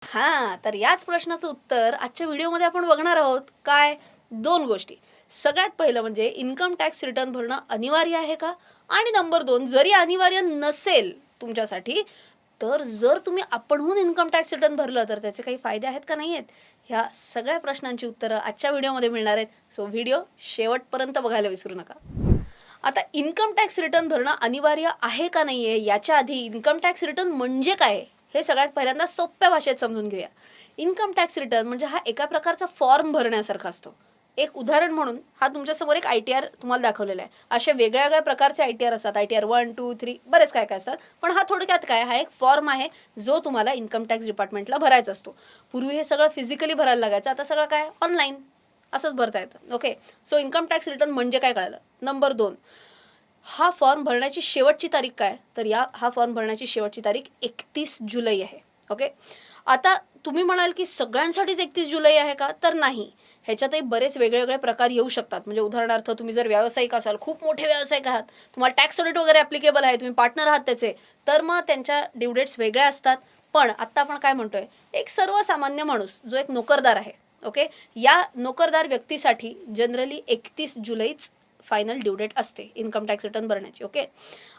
तर याच प्रश्नाचं उत्तर आजच्या व्हिडिओमध्ये आपण बघणार आहोत. काय? 2 गोष्टी. सगळ्यात पहिलं म्हणजे इन्कम टॅक्स रिटर्न भरणं अनिवार्य आहे का? आणि नंबर 2, जरी अनिवार्य नसेल तुमच्यासाठी, तर जर तुम्ही आपणहून इन्कम टॅक्स रिटर्न भरलं तर त्याचे काही फायदे आहेत का नाही आहेत? ह्या सगळ्या प्रश्नांची उत्तरं आजच्या व्हिडिओमध्ये मिळणार आहेत. सो व्हिडिओ शेवटपर्यंत बघायला विसरू नका. आता इन्कम टॅक्स रिटर्न भरणं अनिवार्य आहे का नाही आहे याच्या आधी इन्कम टॅक्स रिटर्न म्हणजे काय हे सगळ्यात पहिल्यांदा सोप्या भाषेत समजून घेऊया. इन्कम टॅक्स रिटर्न म्हणजे हा एका प्रकारचा फॉर्म भरण्यासारखा असतो. एक उदाहरण म्हणून हा तुमच्यासमोर एक ITR तुम्हाला दाखवलेला आहे. असे वेगळ्या वेगळ्या प्रकारचे ITR असतात. ITR 1, 2, 3 बरेच काय काय असतात. पण हा थोडक्यात काय, हा एक फॉर्म आहे जो तुम्हाला इन्कम टॅक्स डिपार्टमेंटला भरायचा असतो. पूर्वी हे सगळं फिजिकली भरायला लागायचं, आता सगळं काय ऑनलाईन असंच भरता येतं. Okay, so income tax return म्हणजे काय कळलं. नंबर 2, हा फॉर्म भरण्याची शेवटची तारीख काय, तर हा फॉर्म भरण्याची शेवटची तारीख 31 जुलै आहे. ओके, आता तुम्ही म्हणाल की सगळ्यांसाठीच 31 जुलै आहे का, तर नाही. ह्याच्यातही बरेच वेगवेगळे प्रकार येऊ शकतात. म्हणजे उदाहरणार्थ तुम्ही जर व्यावसायिक असाल, खूप मोठे व्यावसायिक आहात, तुम्हाला टॅक्स ऑडिट वगैरे ॲप्लिकेबल आहे, तुम्ही पार्टनर आहात त्याचे, तर मग त्यांच्या ड्यू डेट्स वेगळ्या असतात. पण आत्ता आपण काय म्हणतोय, एक सर्वसामान्य माणूस जो एक नोकरदार आहे, ओके, या नोकरदार व्यक्तीसाठी जनरली 31 जुलैच फायनल ड्यू डेट असते इन्कम टॅक्स रिटर्न भरण्याची. ओके,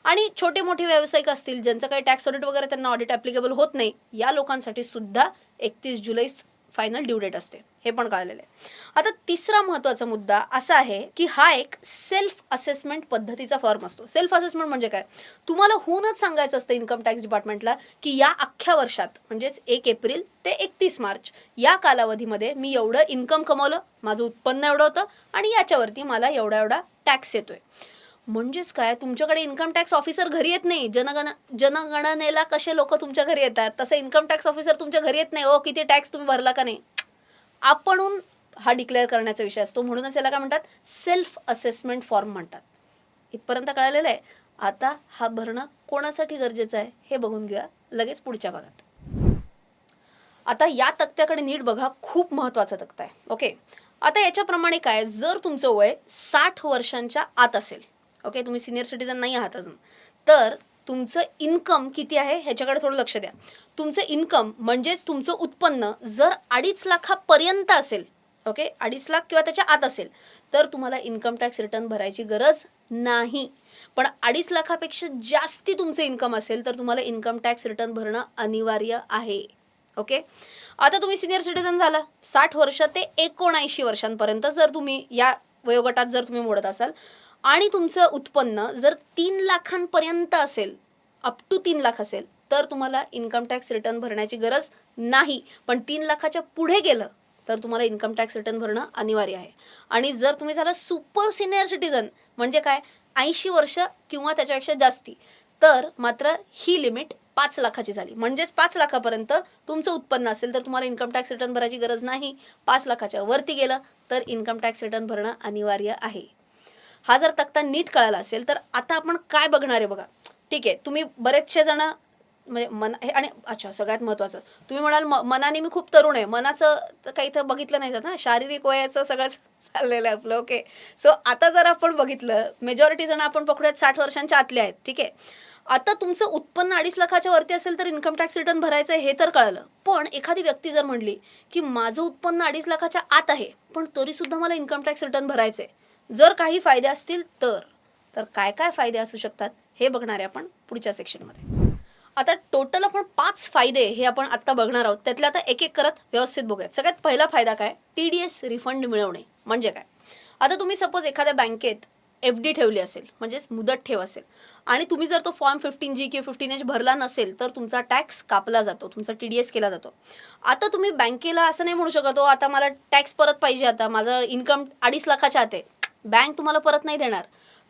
आणि छोटे मोठे व्यावसायिक असतील ज्यांचं काही टॅक्स ऑडिट वगैरे त्यांना ऑडिट ॲप्लिकेबल होत नाही, या लोकांसाठी सुद्धा 31 जुलैच फायनल ड्यू डेट असते. हे पण कळलेलं आहे. आता तिसरा महत्त्वाचा मुद्दा असा आहे की हा एक सेल्फ असेसमेंट पद्धतीचा फॉर्म असतो. सेल्फ असेसमेंट म्हणजे काय, तुम्हाला होऊनच सांगायचं असतं इन्कम टॅक्स डिपार्टमेंटला की या अख्ख्या वर्षात म्हणजेच 1 एप्रिल ते 31 मार्च या कालावधीमध्ये मी एवढं इन्कम कमवलं, माझं उत्पन्न एवढं होतं आणि याच्यावरती मला एवढा एवढा टॅक्स येतोय. म्हणजेच काय, तुमच्याकडे इन्कम टॅक्स ऑफिसर घरी येत नाही. जनगणनेला कसे लोक तुमच्या घरी येतात, तसं इन्कम टॅक्स ऑफिसर तुमच्या घरी येत नाही. ओ किती टॅक्स तुम्ही भरला का नाही, आपणहून हा डिक्लेअर करण्याचा विषय असतो. म्हणूनच याला काय म्हणतात, सेल्फ असेसमेंट फॉर्म म्हणतात. इथपर्यंत कळलेलं आहे. आता हा भरणं कोणासाठी गरजेचं आहे हे बघून घेऊया लगेच पुढच्या भागात. आता या तक्त्याकडे नीट बघा, खूप महत्त्वाचा तक्ता आहे. ओके, आता याच्याप्रमाणे काय, जर तुमचं वय 60 वर्षांच्या आत असेल, ओके, तुम्ही सिनियर सिटीजन नाही आहात अजून, तर तुमचं इन्कम किती आहे ह्याच्याकडे थोडं लक्ष द्या. तुमचं इन्कम म्हणजेच तुमचं उत्पन्न जर 2.5 लाखापर्यंत असेल, ओके, 2.5 लाख किंवा त्याच्या आत असेल, तर तुम्हाला इन्कम टॅक्स रिटर्न भरायची गरज नाही. पण 2.5 लाखापेक्षा जास्ती तुमचं इन्कम असेल तर तुम्हाला इन्कम टॅक्स रिटर्न भरणं अनिवार्य आहे. ओके, आता तुम्ही सिनियर सिटीजन झाला, 60 वर्ष ते 79 वर्षांपर्यंत जर तुम्ही या वयोगटात जर तुम्ही मोडत असाल आणि तुमचं उत्पन्न जर 3 लाखांपर्यंत असेल, अप टू 3 लाख असेल, तर तुम्हाला इन्कम टॅक्स रिटर्न भरण्याची गरज नाही. पण 3 लाखाच्या पुढे गेलं तर तुम्हाला इन्कम टॅक्स रिटर्न भरणं अनिवार्य आहे. आणि जर तुम्ही झाला सुपर सिनियर सिटीजन म्हणजे काय, 80 वर्ष किंवा त्याच्यापेक्षा जास्ती, तर मात्र ही लिमिट 5 लाखाची झाली. म्हणजेच 5 लाखापर्यंत तुमचं उत्पन्न असेल तर तुम्हाला इन्कम टॅक्स रिटर्न भरायची गरज नाही. 5 लाखाच्या वरती गेलं तर इन्कम टॅक्स रिटर्न भरणं अनिवार्य आहे. हा जर तक्ता नीट कळाला असेल तर आता आपण काय बघणार आहे बघा. ठीक आहे, तुम्ही बरेचसे जण म्हणजे मन हे आणि अच्छा सगळ्यात महत्त्वाचं, तुम्ही म्हणाल मनाने मी खूप तरुण आहे, मनाचं तर काही तर बघितलं नाही जात ना, शारीरिक वयाचं सगळंच चाललेलं आहे आपलं. ओके, सो आता जर आपण बघितलं, मेजॉरिटी जण आपण पकडूयात 60 वर्षांच्या आतले आहेत. ठीक आहे, आता तुमचं उत्पन्न 2.5 लाखाच्या वरती असेल तर इन्कम टॅक्स रिटर्न भरायचं आहे हे तर कळलं. पण एखादी व्यक्ती जर म्हणली की माझं उत्पन्न 2.5 लाखाच्या आत आहे पण तरीसुद्धा मला इन्कम टॅक्स रिटर्न भरायचं आहे, जर काही फायदे असतील तर काय काय फायदे असू शकतात हे बघणार आहे आपण पुढच्या सेक्शनमध्ये. आता टोटल आपण 5 फायदे हे आपण आत्ता बघणार आहोत. त्यातले आता एक एक करत व्यवस्थित बघूयात. सगळ्यात पहिला फायदा काय, TDS रिफंड मिळवणे. म्हणजे काय, आता तुम्ही सपोज एखाद्या बँकेत FD ठेवली असेल, म्हणजेच मुदत ठेव असेल, आणि तुम्ही जर तो फॉर्म 15G किंवा 15H भरला नसेल तर तुमचा टॅक्स कापला जातो, तुमचा TDS केला जातो. आता तुम्ही बँकेला असं नाही म्हणू शकत, हो आता मला टॅक्स परत पाहिजे, आता माझं इन्कम 2.5 लाखाच्या आत आहे. बँक तुम्हाला परत नाही देणार.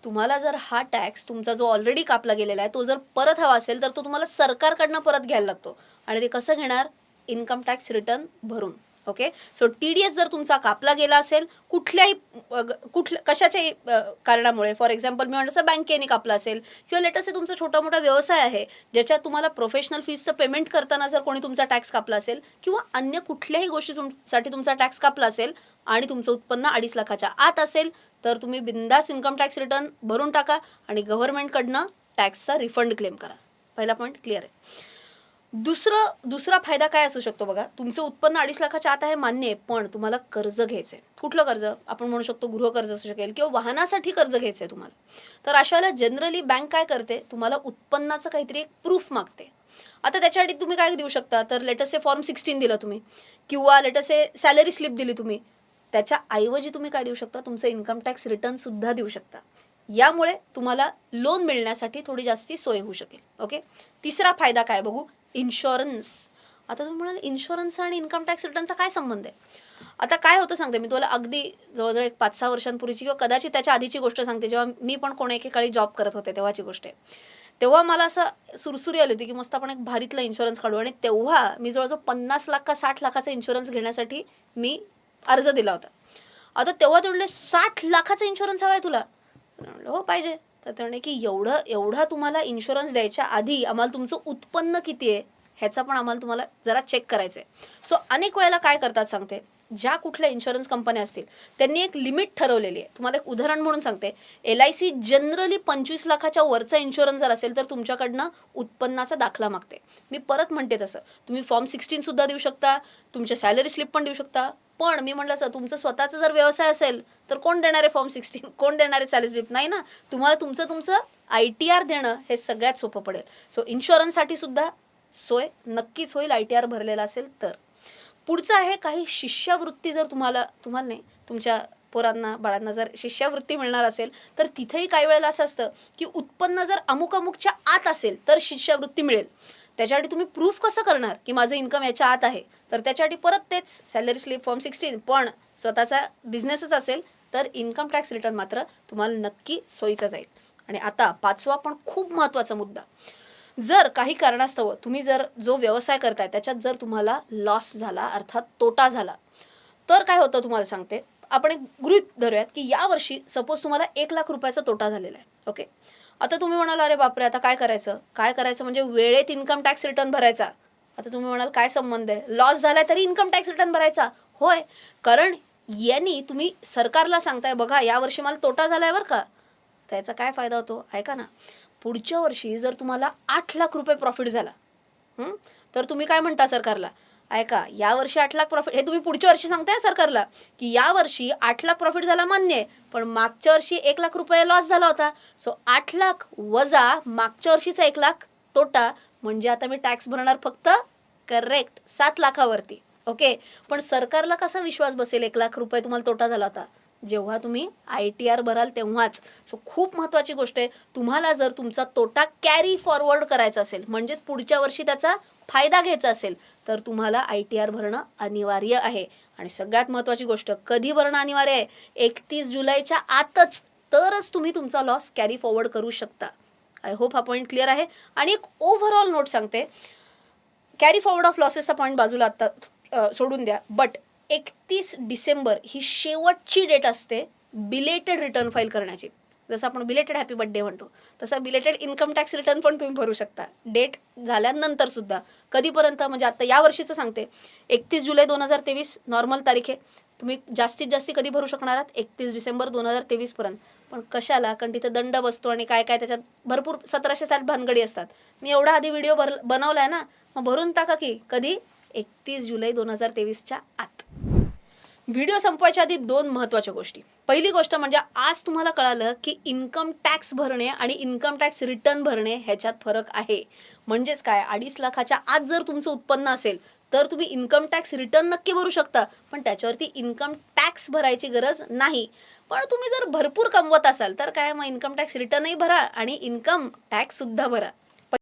तुम्हाला जर हा टॅक्स तुमचा जो ऑलरेडी कापला गेलेला आहे तो जर परत हवा असेल तर तो तुम्हाला सरकारकडनं परत घ्यायला लागतो. आणि ते कसं घेणार, इन्कम टॅक्स रिटर्न भरून. ओके, सो TDS जर तुमचा कापला गेला असेल कुठल्याही कशाच्याही कारणामुळे, फॉर एक्झाम्पल मी म्हणलं बँकेने कापला असेल किंवा लेट असे तुमचा छोटा मोठा व्यवसाय आहे ज्याच्यात तुम्हाला प्रोफेशनल फीजचं पेमेंट करताना जर कोणी तुमचा टॅक्स कापला असेल किंवा अन्य कुठल्याही गोष्टीसाठी तुमचा टॅक्स कापला असेल आणि तुमचं उत्पन्न 2.5 लाखाच्या आत असेल तर तुम्ही बिंदास इन्कम टॅक्स रिटर्न भरून टाका आणि गव्हर्नमेंटकडनं टॅक्सचा रिफंड क्लेम करा. पहिला पॉईंट क्लिअर आहे. दुसरा फायदा काय असू शकतो बघा, तुमचं उत्पन्न 2.5 लाखाच्या आत आहे मान्य आहे, पण तुम्हाला कर्ज घ्यायचं आहे. कुठलं कर्ज? आपण म्हणू शकतो गृहकर्ज असू शकेल किंवा वाहनासाठी कर्ज घ्यायचं आहे तुम्हाला. तर अशा वेळेला जनरली बँक काय करते, तुम्हाला उत्पन्नाचं काहीतरी एक प्रूफ मागते. आता त्याच्यासाठी तुम्ही काय देऊ शकता, तर लेटस से फॉर्म 16 दिला तुम्ही किंवा लेटस से सॅलरी स्लिप दिली तुम्ही. त्याच्या ऐवजी तुम्ही काय देऊ शकता, तुमचं इन्कम टॅक्स रिटर्नसुद्धा देऊ शकता. यामुळे तुम्हाला लोन मिळण्यासाठी थोडी जास्ती सोय होऊ शकेल. ओके. तिसरा फायदा काय बघू, इन्शुरन्स. आता तुम्ही म्हणाल इन्शुरन्स आणि इन्कम टॅक्स रिटर्नचा काय संबंध आहे? आता काय होतं सांगते मी तुम्हाला, अगदी जवळजवळ एक 5-6 वर्षांपूर्वीची किंवा कदाचित त्याच्या आधीची गोष्ट सांगते, जेव्हा मी पण कोणी एकेकाळी जॉब करत होते तेव्हाची गोष्ट आहे. तेव्हा मला असं सुरसुरी आली होती की मस्त आपण एक भारीतला इन्शुरन्स काढू, आणि तेव्हा मी जवळजवळ 50 लाख का 60 लाखाचा इन्शुरन्स घेण्यासाठी मी अर्ज दिला होता. आता तेव्हा ते म्हणले 60 लाखाचा इन्शुरन्स हवा आहे तुला? म्हणलं हो पाहिजे. तर ते म्हणे की एवढा तुम्हाला इन्शुरन्स द्यायच्या आधी आम्हाला तुमचं उत्पन्न किती आहे ह्याचा पण आम्हाला तुम्हाला जरा चेक करायचं आहे. सो अनेक वेळेला काय करतात सांगते, ज्या कुठल्या इन्शुरन्स कंपन्या असतील त्यांनी एक लिमिट ठरवलेली आहे. तुम्हाला एक उदाहरण म्हणून सांगते, LIC जनरली 25 लाखाच्या वरचा इन्शुरन्स जर असेल तर तुमच्याकडनं उत्पन्नाचा दाखला मागते. मी परत म्हणते तसं तुम्ही फॉर्म 16 सुद्धा देऊ शकता, तुमच्या सॅलरी स्लिप पण देऊ शकता. पण मी म्हटलं असं, तुमचं स्वतःचा जर व्यवसाय असेल तर कोण देणार आहे फॉर्म 16, कोण देणार आहे सॅलरी स्लिप? नाही ना. तुम्हाला तुमचं ITR देणं हे सगळ्यात सोपं पडेल. सो इन्शुरन्ससाठी सुद्धा सोय नक्कीच होईल ITR भरलेला असेल तर. पुढचं आहे काही शिष्यवृत्ती. जर तुम्हाला नाही, तुमच्या पोरांना बाळांना जर शिष्यवृत्ती मिळणार असेल तर तिथेही काही वेळेला असं असतं की उत्पन्न जर अमुकच्या आत असेल तर शिष्यवृत्ती मिळेल. त्याच्यासाठी तुम्ही प्रूफ कसं करणार की माझं इन्कम याच्या आत आहे? तर त्याच्यासाठी परत तेच सॅलरी स्लिप फॉर्म 16. पण स्वतःचा बिझनेसच असेल तर इन्कम टॅक्स रिटर्न मात्र तुम्हाला नक्की सोयीचा जाईल. आणि आता 5वा पण खूप महत्त्वाचा मुद्दा, जर काही कारणास्तव तुम्ही जर जो व्यवसाय करताय त्याच्यात जर तुम्हाला लॉस झाला, अर्थात तोटा झाला, तर काय होतं तुम्हाला सांगते. आपण एक गृहीत धरूयात की यावर्षी सपोज तुम्हाला 1 लाख रुपयाचा तोटा झालेला आहे. ओके. आता तुम्ही म्हणाल अरे बापरे, आता काय करायचं म्हणजे वेळेत इन्कम टॅक्स रिटर्न भरायचा. आता तुम्ही म्हणाल काय संबंध आहे, लॉस झाला तरी इन्कम टॅक्स रिटर्न भरायचा? होय, कारण यांनी तुम्ही सरकारला सांगताय बघा यावर्षी मला तोटा झालाय बरं का. त्याचा काय फायदा होतो ऐका ना. पुढच्या वर्षी जर तुम्हाला 8 लाख रुपये प्रॉफिट झाला, तर तुम्ही काय म्हणता सरकारला, ऐका यावर्षी 8 लाख प्रॉफिट, हे तुम्ही पुढच्या वर्षी सांगताय सरकारला की यावर्षी 8 लाख प्रॉफिट झाला मान्य आहे, पण मागच्या वर्षी 1 लाख रुपये लॉस झाला होता. सो 8 लाख वजा मागच्या वर्षीचा 1 लाख तोटा, म्हणजे आता मी टॅक्स भरणार फक्त करेक्ट 7 लाखावरती. ओके. पण सरकारला कसा विश्वास बसेल 1 लाख रुपये तुम्हाला तोटा झाला होता? जेव्हा तुम्ही ITR भराल तेव्हाच. सो खूप महत्त्वाची गोष्ट आहे, तुम्हाला जर तुमचा तोटा कॅरी फॉरवर्ड करायचा असेल, म्हणजेच पुढच्या वर्षी त्याचा फायदा घ्यायचा असेल, तर तुम्हाला ITR भरणं अनिवार्य आहे. आणि सगळ्यात महत्त्वाची गोष्ट, कधी भरणं अनिवार्य आहे? 31 जुलैच्या आतच, तरच तुम्ही तुमचा लॉस कॅरी फॉरवर्ड करू शकता. आय होप हा पॉईंट क्लिअर आहे. आणि एक ओव्हरऑल नोट सांगते, कॅरी फॉरवर्ड ऑफ लॉसेसचा पॉईंट बाजूला आता सोडून द्या, बट 31 डिसेंबर ही शेवटची डेट असते बिलेटेड रिटर्न फाईल करण्याची. जसं आपण बिलेटेड हॅपी बर्थडे म्हणतो, तसं बिलेटेड इन्कम टॅक्स रिटर्न पण तुम्ही भरू शकता डेट झाल्यानंतर सुद्धा. कधीपर्यंत म्हणजे आता या वर्षीचं सांगते, 31 जुलै 2023 नॉर्मल तारीख आहे. तुम्ही जास्तीत जास्त कधी भरू शकणार आहात? 31 डिसेंबर 2023 पर्यंत. पण कशाला? कारण तिथे दंड बसतो आणि काय त्याच्यात भरपूर 1760 भानगडी असतात. मी एवढा आधी व्हिडिओ बनवलाय ना, मग भरून टाका की कधी 31 जुलै 2023च्या आत. व्हिडिओ संपवायच्या आधी 2 महत्त्वाच्या गोष्टी. पहिली गोष्ट म्हणजे आज तुम्हाला कळालं की इन्कम टॅक्स भरणे आणि इन्कम टॅक्स रिटर्न भरणे ह्याच्यात फरक आहे. म्हणजेच काय, 2.5 लाखाच्या आत जर तुमचं उत्पन्न असेल तर तुम्ही इन्कम टॅक्स रिटर्न नक्की भरू शकता, पण त्याच्यावरती इन्कम टॅक्स भरायची गरज नाही. पण तुम्ही जर भरपूर कमवत असाल तर काय, मग इन्कम टॅक्स रिटर्नही भरा आणि इन्कम टॅक्ससुद्धा भरा.